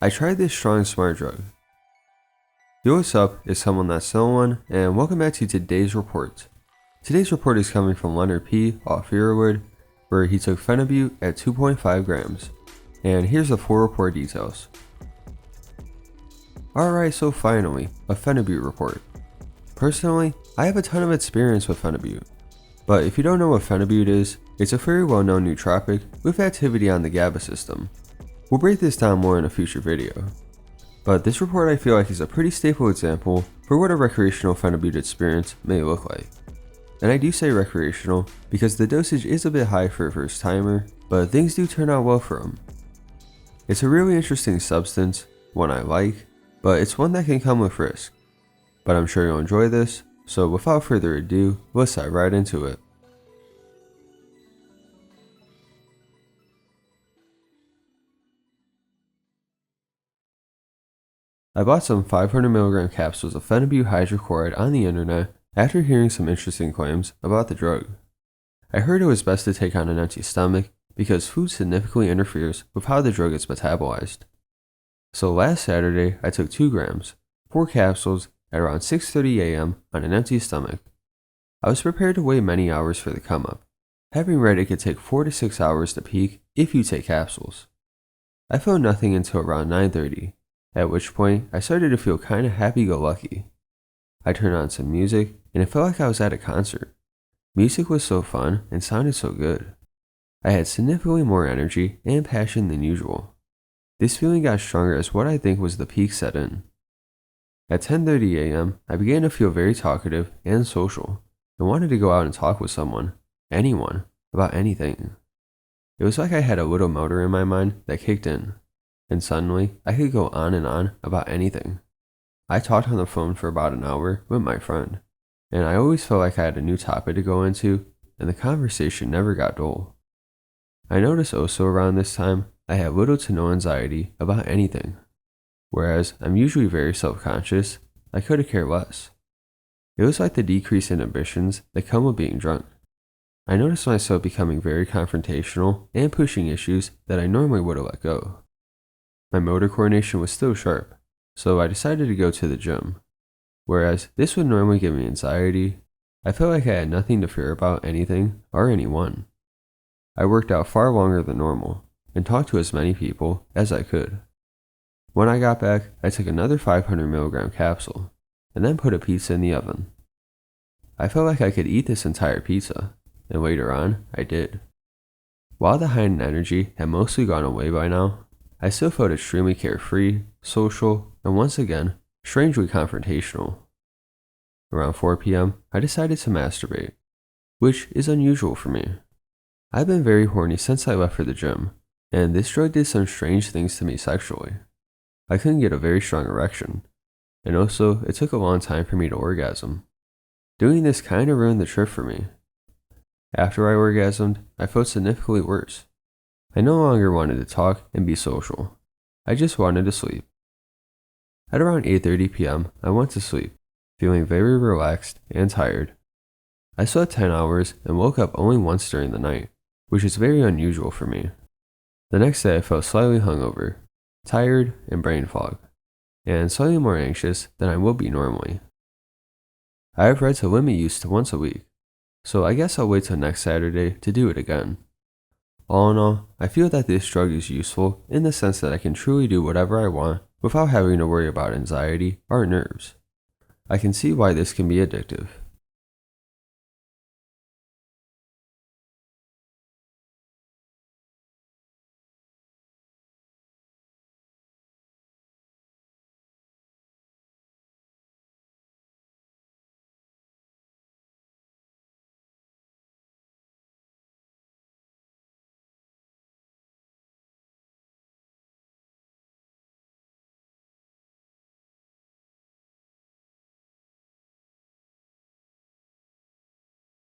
I tried this strong smart drug. Yo, what's up? It's someone that's someone, and welcome back to today's report. Today's report is coming from Leonard P. off Earwood, where he took phenibut at 2.5 grams. And here's the full report details. Alright, so finally, a phenibut report. Personally, I have a ton of experience with phenibut. But if you don't know what phenibut is, it's a very well known nootropic with activity on the GABA system. We'll break this down more in a future video. But this report I feel like is a pretty staple example for what a recreational phenibut experience may look like. And I do say recreational because the dosage is a bit high for a first timer, but things do turn out well for them. It's a really interesting substance, one I like, but it's one that can come with risk. But I'm sure you'll enjoy this, so without further ado, let's dive right into it. I bought some 500mg capsules of phenibut hydrochloride on the internet after hearing some interesting claims about the drug. I heard it was best to take on an empty stomach because food significantly interferes with how the drug is metabolized. So last Saturday I took 2 grams, 4 capsules at around 6:30 a.m. on an empty stomach. I was prepared to wait many hours for the come up, having read it could take 4 to 6 hours to peak if you take capsules. I felt nothing until around 9:30. At which point, I started to feel kinda happy-go-lucky. I turned on some music, and it felt like I was at a concert. Music was so fun and sounded so good. I had significantly more energy and passion than usual. This feeling got stronger as what I think was the peak set in. At 10:30 a.m., I began to feel very talkative and social, and wanted to go out and talk with someone, anyone, about anything. It was like I had a little motor in my mind that kicked in. And suddenly, I could go on and on about anything. I talked on the phone for about an hour with my friend, and I always felt like I had a new topic to go into, and the conversation never got dull. I noticed also around this time, I had little to no anxiety about anything. Whereas I'm usually very self-conscious, I could have cared less. It was like the decreased inhibitions that come with being drunk. I noticed myself becoming very confrontational and pushing issues that I normally would have let go. My motor coordination was still sharp, so I decided to go to the gym. Whereas this would normally give me anxiety, I felt like I had nothing to fear about anything or anyone. I worked out far longer than normal, and talked to as many people as I could. When I got back, I took another 500mg capsule, and then put a pizza in the oven. I felt like I could eat this entire pizza, and later on, I did. While the heightened energy had mostly gone away by now, I still felt extremely carefree, social, and once again, strangely confrontational. Around 4 p.m., I decided to masturbate, which is unusual for me. I've been very horny since I left for the gym, and this drug did some strange things to me sexually. I couldn't get a very strong erection, and also it took a long time for me to orgasm. Doing this kinda ruined the trip for me. After I orgasmed, I felt significantly worse. I no longer wanted to talk and be social. I just wanted to sleep. At around 8:30 p.m., I went to sleep, feeling very relaxed and tired. I slept 10 hours and woke up only once during the night, which is very unusual for me. The next day I felt slightly hungover, tired and brain fog, and slightly more anxious than I would be normally. I have read to limit use to once a week, so I guess I'll wait till next Saturday to do it again. All in all, I feel that this drug is useful in the sense that I can truly do whatever I want without having to worry about anxiety or nerves. I can see why this can be addictive.